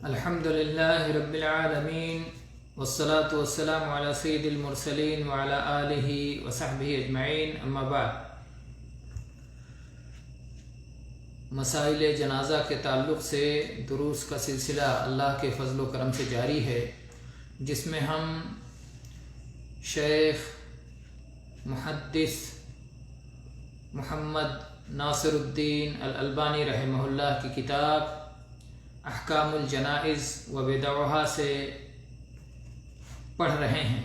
الحمد للہ رب العالمین والصلاة والسلام علی سید المرسلین وعلی آلہ وصحبہ اجمعین، اما بعد۔ مسائل جنازہ کے تعلق سے دروس کا سلسلہ اللہ کے فضل و کرم سے جاری ہے، جس میں ہم شیخ محدث محمد ناصر الدین الالبانی رحمہ اللہ کی کتاب احکام الجنائز و بدعها سے پڑھ رہے ہیں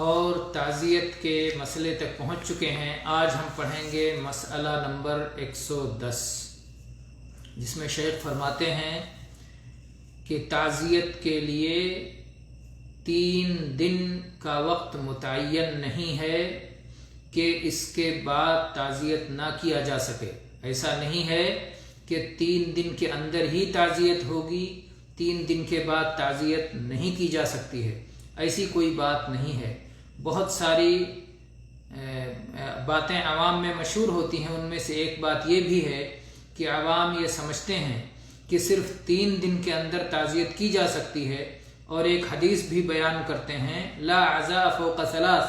اور تعزیت کے مسئلے تک پہنچ چکے ہیں۔ آج ہم پڑھیں گے مسئلہ نمبر 110، جس میں شیخ فرماتے ہیں کہ تعزیت کے لیے 3 دن کا وقت متعین نہیں ہے کہ اس کے بعد تعزیت نہ کیا جا سکے۔ ایسا نہیں ہے کہ 3 دن کے اندر ہی تعزیت ہوگی، 3 دن کے بعد تعزیت نہیں کی جا سکتی ہے، ایسی کوئی بات نہیں ہے۔ بہت ساری باتیں عوام میں مشہور ہوتی ہیں، ان میں سے ایک بات یہ بھی ہے کہ عوام یہ سمجھتے ہیں کہ صرف 3 دن کے اندر تعزیت کی جا سکتی ہے، اور ایک حدیث بھی بیان کرتے ہیں لا عزاء فوق 3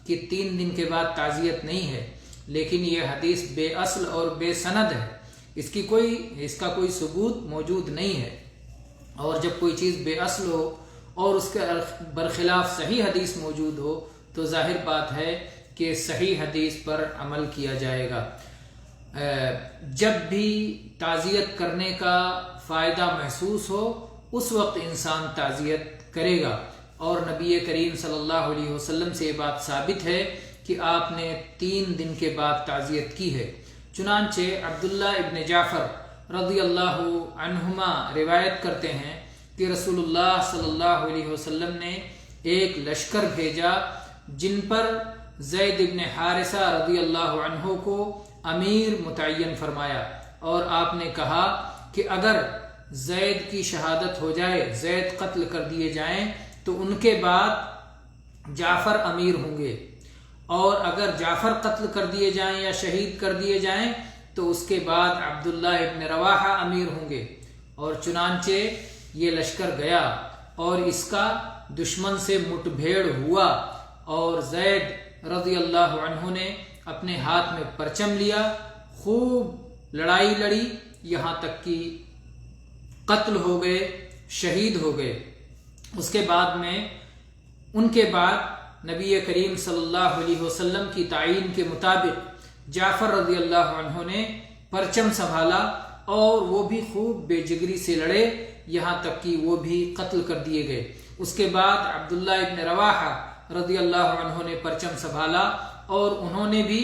کہ 3 دن کے بعد تعزیت نہیں ہے، لیکن یہ حدیث بے اصل اور بے سند ہے، اس کا کوئی ثبوت موجود نہیں ہے۔ اور جب کوئی چیز بے اصل ہو اور اس کے برخلاف صحیح حدیث موجود ہو تو ظاہر بات ہے کہ صحیح حدیث پر عمل کیا جائے گا۔ جب بھی تعزیت کرنے کا فائدہ محسوس ہو اس وقت انسان تعزیت کرے گا، اور نبی کریم صلی اللہ علیہ وسلم سے یہ بات ثابت ہے کہ آپ نے 3 دن کے بعد تعزیت کی ہے۔ چنانچہ عبداللہ ابن جعفر رضی اللہ عنہما روایت کرتے ہیں کہ رسول اللہ صلی اللہ علیہ وسلم نے ایک لشکر بھیجا جن پر زید ابن حارثہ رضی اللہ عنہ کو امیر متعین فرمایا، اور آپ نے کہا کہ اگر زید کی شہادت ہو جائے، زید قتل کر دیے جائیں تو ان کے بعد جعفر امیر ہوں گے، اور اگر جعفر قتل کر دیے جائیں یا شہید کر دیے جائیں تو اس کے بعد عبداللہ ابن رواحہ امیر ہوں گے۔ اور چنانچہ یہ لشکر گیا اور اس کا دشمن سے مٹ بھیڑ ہوا، اور زید رضی اللہ عنہ نے اپنے ہاتھ میں پرچم لیا، خوب لڑائی لڑی، یہاں تک کہ قتل ہو گئے، شہید ہو گئے۔ اس کے بعد میں ان کے بعد نبی کریم صلی اللہ علیہ وسلم کی تعیین کے مطابق جعفر رضی اللہ عنہ نے پرچم سنبھالا، اور وہ بھی خوب بے جگری سے لڑے، یہاں تک کہ وہ بھی قتل کر دیے گئے۔ اس کے بعد عبداللہ ابن رواحہ رضی اللہ عنہ نے پرچم سنبھالا، اور انہوں نے بھی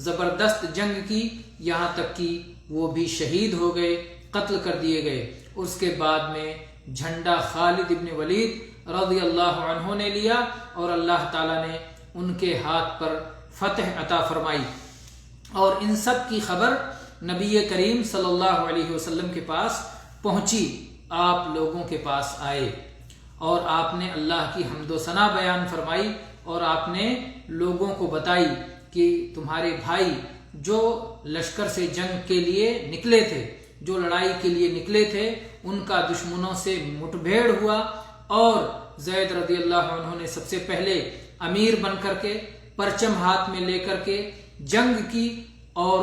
زبردست جنگ کی، یہاں تک کہ وہ بھی شہید ہو گئے، قتل کر دیے گئے۔ اس کے بعد میں جھنڈا خالد ابن ولید رضی اللہ عنہ نے لیا، اور اللہ تعالیٰ نے ان کے ہاتھ پر فتح عطا فرمائی، اور ان سب کی خبر نبی کریم صلی اللہ علیہ وسلم کے پاس پہنچی، آپ لوگوں کے پاس آئے، اور آپ نے اللہ کی حمد و ثنا بیان فرمائی، اور آپ نے لوگوں کو بتائی کہ تمہارے بھائی جو لشکر سے جنگ کے لیے نکلے تھے، جو لڑائی کے لیے نکلے تھے، ان کا دشمنوں سے مٹ بھیڑ ہوا، اور زید رضی اللہ عنہ نے سب سے پہلے امیر بن کر کے پرچم ہاتھ میں لے کر کے جنگ کی، اور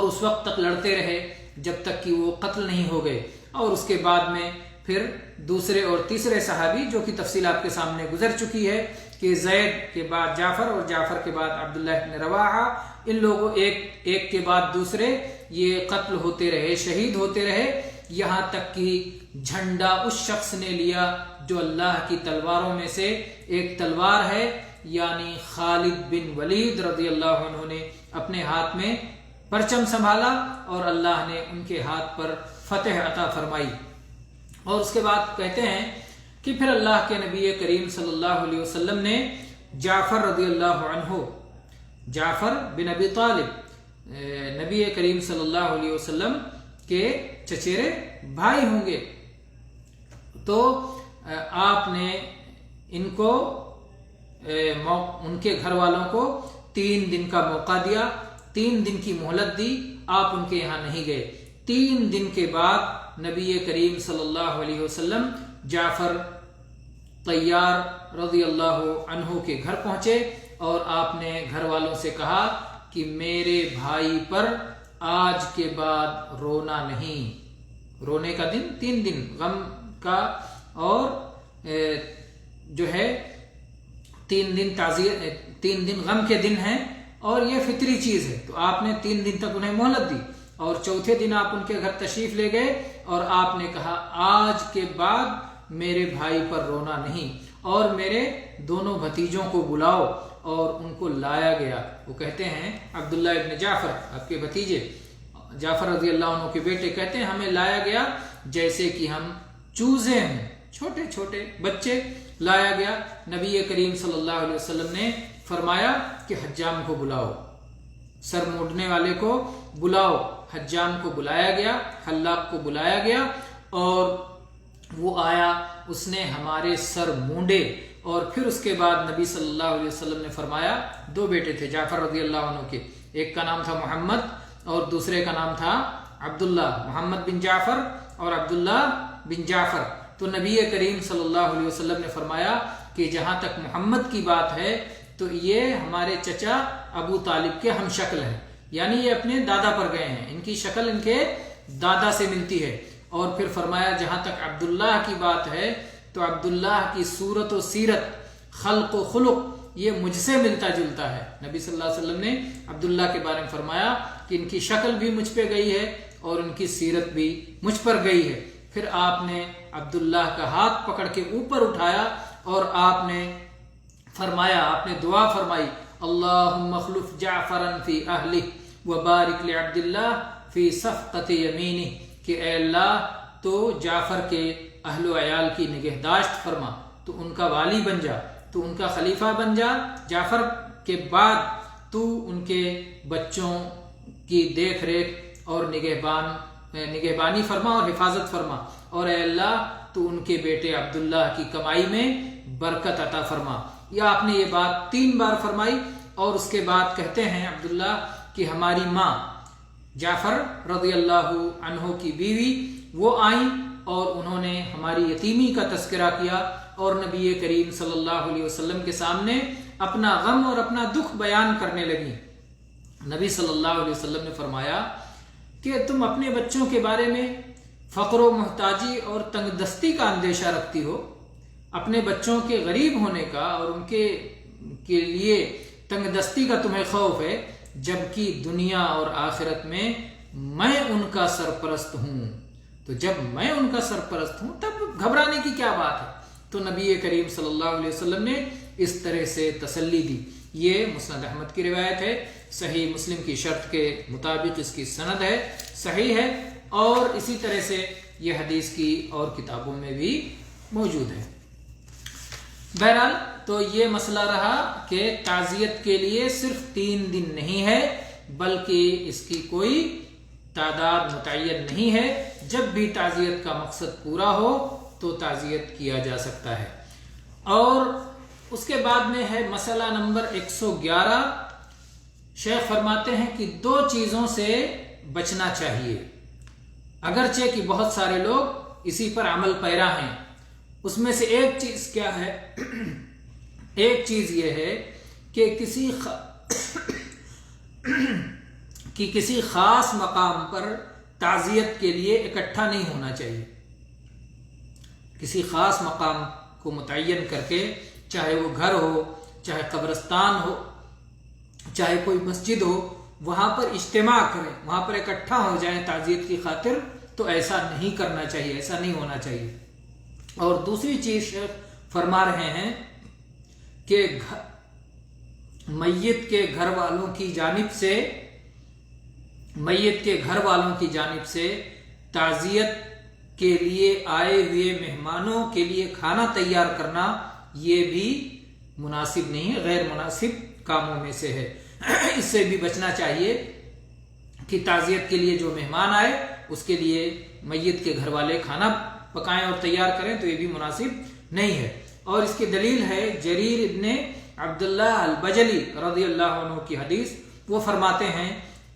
اس وقت تک لڑتے رہے جب تک کہ وہ قتل نہیں ہو گئے۔ اور اس کے بعد میں پھر دوسرے اور تیسرے صحابی، جو کہ تفصیل آپ کے سامنے گزر چکی ہے کہ زید کے بعد جعفر اور جعفر کے بعد عبداللہ ابن رواحہ، ان لوگوں ایک کے بعد دوسرے یہ قتل ہوتے رہے، شہید ہوتے رہے، یہاں تک کہ جھنڈا اس شخص نے لیا جو اللہ کی تلواروں میں سے ایک تلوار ہے، یعنی خالد بن ولید رضی اللہ عنہ نے اپنے ہاتھ میں پرچم سنبھالا، اور اللہ نے ان کے ہاتھ پر فتح عطا فرمائی۔ اور اس کے بعد کہتے ہیں کہ پھر اللہ کے نبی کریم صلی اللہ علیہ وسلم نے جعفر رضی اللہ عنہ، جعفر بن ابی طالب نبی کریم صلی اللہ علیہ وسلم کے چچیرے بھائی ہوں گے، تو آپ نے ان کو ان کے گھر والوں کو 3 دن کا موقع دیا، 3 دن کی مہلت دی، آپ ان کے یہاں نہیں گئے۔ 3 دن کے بعد نبی کریم صلی اللہ علیہ وسلم جعفر طیار رضی اللہ عنہ کے گھر پہنچے اور آپ نے گھر والوں سے کہا کہ میرے بھائی پر آج کے بعد رونا نہیں۔ رونے کا دن 3 دن غم کا، اور جو ہے 3 دن تعزیت، 3 دن غم کے دن ہیں، اور یہ فطری چیز ہے، تو آپ نے 3 دن تک انہیں مہلت دی، اور چوتھے دن آپ ان کے گھر تشریف لے گئے اور آپ نے کہا آج کے بعد میرے بھائی پر رونا نہیں، اور میرے دونوں بھتیجوں کو بلاؤ، اور ان کو لایا گیا۔ وہ کہتے ہیں عبداللہ ابن جعفر، آپ کے بھتیجے جعفر رضی اللہ عنہ کے بیٹے، کہتے ہیں ہمیں لایا گیا جیسے کہ ہم چوزے ہیں، چھوٹے چھوٹے بچے لایا گیا۔ نبی کریم صلی اللہ علیہ وسلم نے فرمایا کہ حجام کو بلاؤ، سر موڑنے والے کو بلاؤ۔ حجام کو بلایا گیا، حلاق کو بلایا گیا، اور وہ آیا، اس نے ہمارے سر مونڈے، اور پھر اس کے بعد نبی صلی اللہ علیہ وسلم نے فرمایا، 2 بیٹے تھے جعفر رضی اللہ عنہ کے، ایک کا نام تھا محمد اور دوسرے کا نام تھا عبداللہ، محمد بن جعفر اور عبداللہ بن جعفر۔ تو نبی کریم صلی اللہ علیہ وسلم نے فرمایا کہ جہاں تک محمد کی بات ہے تو یہ ہمارے چچا ابو طالب کے ہم شکل ہیں، یعنی یہ اپنے دادا پر گئے ہیں، ان کی شکل ان کے دادا سے ملتی ہے۔ اور پھر فرمایا جہاں تک عبداللہ کی بات ہے تو عبداللہ کی صورت و سیرت، خلق و خلق یہ مجھ سے ملتا جلتا ہے۔ نبی صلی اللہ علیہ وسلم نے عبداللہ کے بارے میں فرمایا کہ ان کی شکل بھی مجھ پہ گئی ہے اور ان کی سیرت بھی مجھ پر گئی ہے۔ پھر آپ نے عبداللہ کا ہاتھ پکڑ کے اوپر اٹھایا اور آپ نے فرمایا، آپ نے دعا فرمائی، اللہم اخلف جعفرا فی اہلہ وبارک لعبداللہ فی صفقۃ یمینہ، کہ اے اللہ تو جعفر کے اہل و عیال کی نگہداشت فرما، تو ان کا والی بن جا، تو ان کا خلیفہ بن جا، جعفر کے بعد تو ان کے بچوں کی دیکھ ریکھ اور نگہبانی فرما اور حفاظت فرما، اور اے اللہ تو ان کے بیٹے عبداللہ کی کمائی میں برکت عطا فرما۔ یا آپ نے یہ بات 3 بار فرمائی، اور اس کے بعد کہتے ہیں عبداللہ کہ ہماری ماں جعفر رضی اللہ عنہ کی بیوی وہ آئیں اور انہوں نے ہماری یتیمی کا تذکرہ کیا، اور نبی کریم صلی اللہ علیہ وسلم کے سامنے اپنا غم اور اپنا دکھ بیان کرنے لگی۔ نبی صلی اللہ علیہ وسلم نے فرمایا کہ تم اپنے بچوں کے بارے میں فقر و محتاجی اور تنگ دستی کا اندیشہ رکھتی ہو، اپنے بچوں کے غریب ہونے کا اور ان کے لیے تنگ دستی کا تمہیں خوف ہے، جبکہ دنیا اور آخرت میں میں ان کا سرپرست ہوں، تو جب میں ان کا سرپرست ہوں تب گھبرانے کی کیا بات ہے۔ تو نبی کریم صلی اللہ علیہ وسلم نے اس طرح سے تسلی دی۔ یہ مسند احمد کی روایت ہے، صحیح مسلم کی شرط کے مطابق اس کی سند ہے، صحیح ہے، اور اسی طرح سے یہ حدیث کی اور کتابوں میں بھی موجود ہے۔ بہرحال تو یہ مسئلہ رہا کہ تعزیت کے لیے صرف 3 دن نہیں ہے، بلکہ اس کی کوئی تعداد متعین نہیں ہے، جب بھی تعزیت کا مقصد پورا ہو تو تعزیت کیا جا سکتا ہے۔ اور اس کے بعد میں ہے مسئلہ نمبر 111۔ شیخ فرماتے ہیں کہ 2 چیزوں سے بچنا چاہیے، اگرچہ کہ بہت سارے لوگ اسی پر عمل پیرا ہیں۔ اس میں سے ایک چیز کیا ہے؟ ایک چیز یہ ہے کہ کسی خاص مقام پر تعزیت کے لیے اکٹھا نہیں ہونا چاہیے۔ کسی خاص مقام کو متعین کر کے، چاہے وہ گھر ہو، چاہے قبرستان ہو، چاہے کوئی مسجد ہو، وہاں پر اجتماع کریں، وہاں پر اکٹھا ہو جائیں تعزیت کی خاطر، تو ایسا نہیں کرنا چاہیے، ایسا نہیں ہونا چاہیے۔ اور دوسری چیز فرما رہے ہیں کہ میت کے گھر والوں کی جانب سے تعزیت کے لیے آئے ہوئے مہمانوں کے لیے کھانا تیار کرنا یہ بھی مناسب نہیں ہے، غیر مناسب کاموں میں سے ہے۔ اس سے بھی بچنا چاہیے کہ تعزیت کے لیے جو مہمان آئے اس کے لیے میت کے گھر والے کھانا پکائیں اور تیار کریں، تو یہ بھی مناسب نہیں ہے۔ اور اس کی دلیل ہے جریر ابن عبداللہ البجلی رضی اللہ عنہ کی حدیث۔ وہ فرماتے ہیں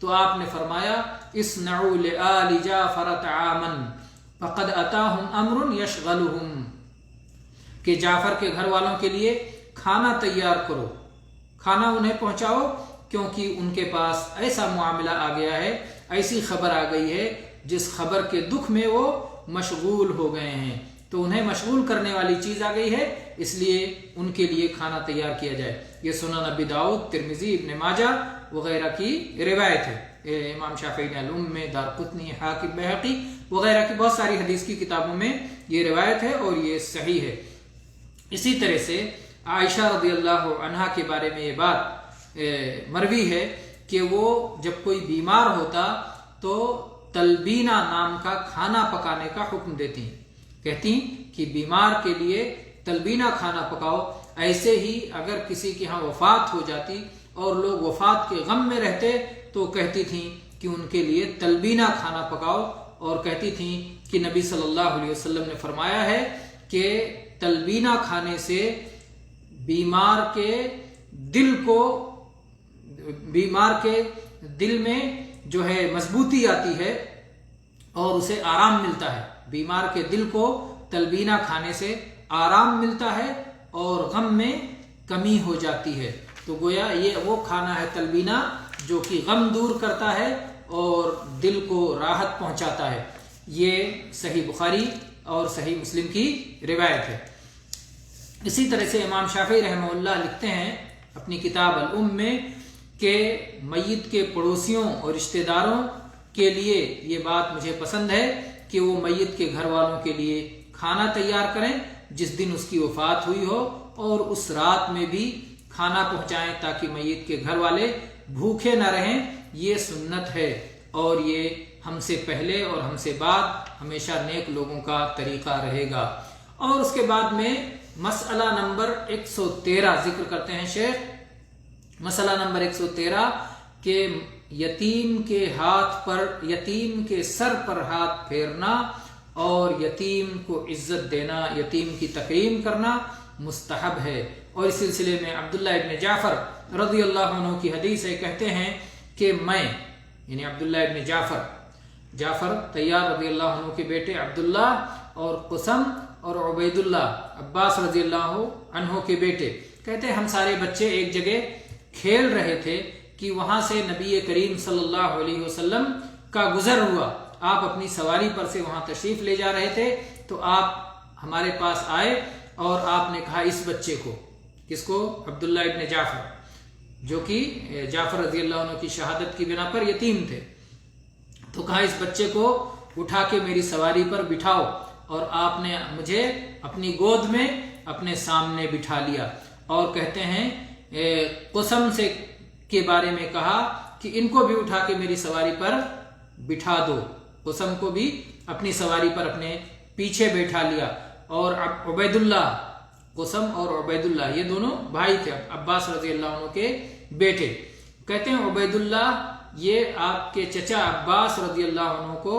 تو آپ نے فرمایا اصنعوا لآل جعفر طعاما فقد اتاہم امر یشغلہم، کہ جعفر کے گھر والوں کے لیے کھانا تیار کرو، کھانا انہیں پہنچاؤ، کیونکہ ان کے پاس ایسا معاملہ آ گیا ہے، ایسی خبر آ گئی ہے جس خبر کے دکھ میں وہ مشغول ہو گئے ہیں، تو انہیں مشغول کرنے والی چیز آ گئی ہے، اس لیے ان کے لیے کھانا تیار کیا جائے۔ یہ سنن ابی داؤد، ترمذی، ابن ماجہ وغیرہ کی روایت ہے۔ امام شافعی نے الام میں، دارقطنی، حاکم، بیہقی وغیرہ کی بہت ساری حدیث کی کتابوں میں یہ روایت ہے اور یہ صحیح ہے۔ اسی طرح سے عائشہ رضی اللہ عنہا کے بارے میں یہ بات مروی ہے کہ وہ جب کوئی بیمار ہوتا تو تلبینہ نام کا کھانا پکانے کا حکم دیتی ہیں، کہتی کہ بیمار کے لیے تلبینہ کھانا پکاؤ۔ ایسے ہی اگر کسی کے ہاں وفات ہو جاتی اور لوگ وفات کے غم میں رہتے تو کہتی تھیں کہ ان کے لیے تلبینہ کھانا پکاؤ، اور کہتی تھیں کہ نبی صلی اللہ علیہ وسلم نے فرمایا ہے کہ تلبینہ کھانے سے بیمار کے دل میں جو ہے مضبوطی آتی ہے اور اسے آرام ملتا ہے۔ بیمار کے دل کو تلبینہ کھانے سے آرام ملتا ہے اور غم میں کمی ہو جاتی ہے۔ تو گویا یہ وہ کھانا ہے تلبینہ جو کہ غم دور کرتا ہے اور دل کو راحت پہنچاتا ہے۔ یہ صحیح بخاری اور صحیح مسلم کی روایت ہے۔ اسی طرح سے امام شافعی رحمہ اللہ لکھتے ہیں اپنی کتاب الام میں کہ میت کے پڑوسیوں اور رشتہ داروں کے لیے یہ بات مجھے پسند ہے کہ وہ میت کے گھر والوں کے لیے کھانا تیار کریں جس دن اس کی وفات ہوئی ہو، اور اس رات میں بھی کھانا پہنچائیں تاکہ میت کے گھر والے بھوکے نہ رہیں۔ یہ سنت ہے اور یہ ہم سے پہلے اور ہم سے بعد ہمیشہ نیک لوگوں کا طریقہ رہے گا۔ اور اس کے بعد میں مسئلہ نمبر 113 ذکر کرتے ہیں شیخ۔ مسئلہ نمبر 113 کہ یتیم کے سر پر ہاتھ پھیرنا اور یتیم کو عزت دینا، یتیم کی تکریم کرنا مستحب ہے۔ اور اس سلسلے میں عبداللہ ابن جعفر رضی اللہ عنہ کی حدیث ہے، کہتے ہیں کہ میں یعنی عبداللہ ابن جعفر طیار رضی اللہ عنہ کے بیٹے عبداللہ اور قسم اور عبید اللہ عباس رضی اللہ عنہ کے بیٹے، کہتے ہیں ہم سارے بچے ایک جگہ کھیل رہے تھے کہ وہاں سے نبی کریم صلی اللہ علیہ وسلم کا گزر ہوا۔ آپ اپنی سواری پر سے وہاں تشریف لے جا رہے تھے تو آپ ہمارے پاس آئے اور آپ نے کہا اس بچے کو، کس کو؟ عبداللہ ابن جعفر، جو کہ جعفر رضی اللہ عنہ کی شہادت کی بنا پر یتیم تھے، تو کہا اس بچے کو اٹھا کے میری سواری پر بٹھاؤ، اور آپ نے مجھے اپنی گود میں اپنے سامنے بٹھا لیا، اور کہتے ہیں قسم سے کے بارے میں کہا کہ ان کو بھی اٹھا کے میری سواری پر بٹھا دو، قسم کو بھی اپنی سواری پر اپنے پیچھے بیٹھا لیا، اور عبید اللہ، قسم اور عبید اللہ یہ دونوں بھائی تھے، عباس رضی اللہ عنہ کے بیٹے، کہتے ہیں عبید اللہ یہ آپ کے چچا عباس رضی اللہ عنہ کو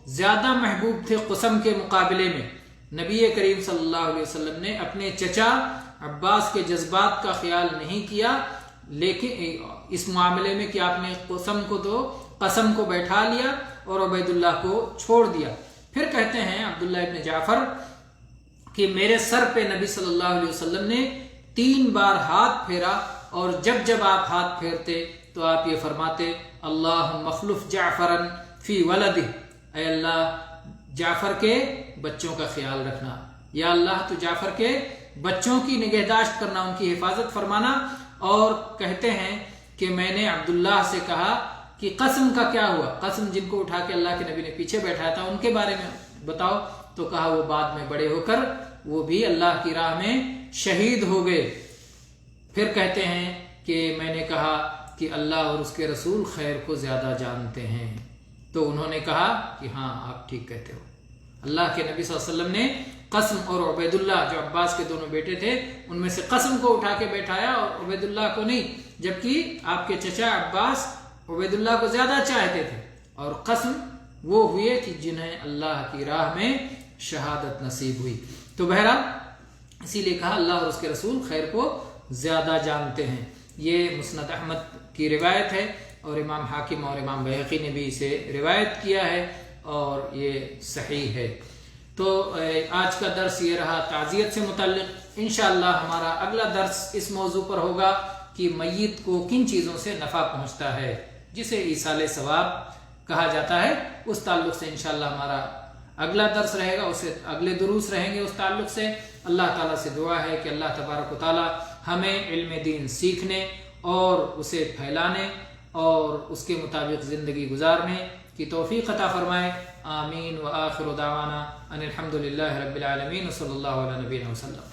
زیادہ محبوب تھے قسم کے مقابلے میں۔ نبی کریم صلی اللہ علیہ وسلم نے اپنے چچا عباس کے جذبات کا خیال نہیں کیا، لیکن اس معاملے میں کہ آپ نے قسم کو بیٹھا لیا اور عبید اللہ کو چھوڑ دیا۔ پھر کہتے ہیں عبداللہ ابن جعفر کہ میرے سر پہ نبی صلی اللہ علیہ وسلم نے 3 بار ہاتھ پھیرا، اور جب آپ ہاتھ پھیرتے تو آپ یہ فرماتے اللہم اخلف جعفرا فی ولدہ، اے اللہ جعفر کے بچوں کا خیال رکھنا، یا اللہ تو جعفر کے بچوں کی نگہداشت کرنا، ان کی حفاظت فرمانا۔ اور کہتے ہیں کہ میں نے عبداللہ سے کہا کہ قسم کا کیا ہوا، قسم جن کو اٹھا کے اللہ کے نبی نے پیچھے بیٹھایا تھا ان کے بارے میں بتاؤ، تو کہا وہ بعد میں بڑے ہو کر وہ بھی اللہ کی راہ میں شہید ہو گئے۔ پھر کہتے ہیں کہ میں نے کہا کہ اللہ اور اس کے رسول خیر کو زیادہ جانتے ہیں، تو انہوں نے کہا کہ ہاں آپ ٹھیک کہتے ہو۔ اللہ کے نبی صلی اللہ علیہ وسلم نے قسم اور عبید اللہ جو عباس کے دونوں بیٹے تھے ان میں سے قسم کو اٹھا کے بیٹھایا اور عبید اللہ کو نہیں، جبکہ آپ کے چچا عباس عبید اللہ کو زیادہ چاہتے تھے، اور قسم وہ ہوئے کہ جنہیں اللہ کی راہ میں شہادت نصیب ہوئی۔ تو بہرحال اسی لیے کہا اللہ اور اس کے رسول خیر کو زیادہ جانتے ہیں۔ یہ مسند احمد کی روایت ہے اور امام حاکم اور امام بہقی نے بھی اسے روایت کیا ہے اور یہ صحیح ہے۔ تو آج کا درس یہ رہا تعزیت سے متعلق۔ انشاءاللہ ہمارا اگلا درس اس موضوع پر ہوگا کہ میت کو کن چیزوں سے نفع پہنچتا ہے، جسے ایصال ثواب کہا جاتا ہے۔ اس تعلق سے انشاءاللہ ہمارا اگلا درس رہے گا، اسے اگلے دروس رہیں گے اس تعلق سے۔ اللہ تعالیٰ سے دعا ہے کہ اللہ تبارک و تعالیٰ ہمیں علم دین سیکھنے اور اسے پھیلانے اور اس کے مطابق زندگی گزارنے کی توفیق عطا فرمائے۔ آمین۔ وآخر دعوانا ان الحمد للہ رب العالمین، صلی اللہ علیہ نبینا وسلم۔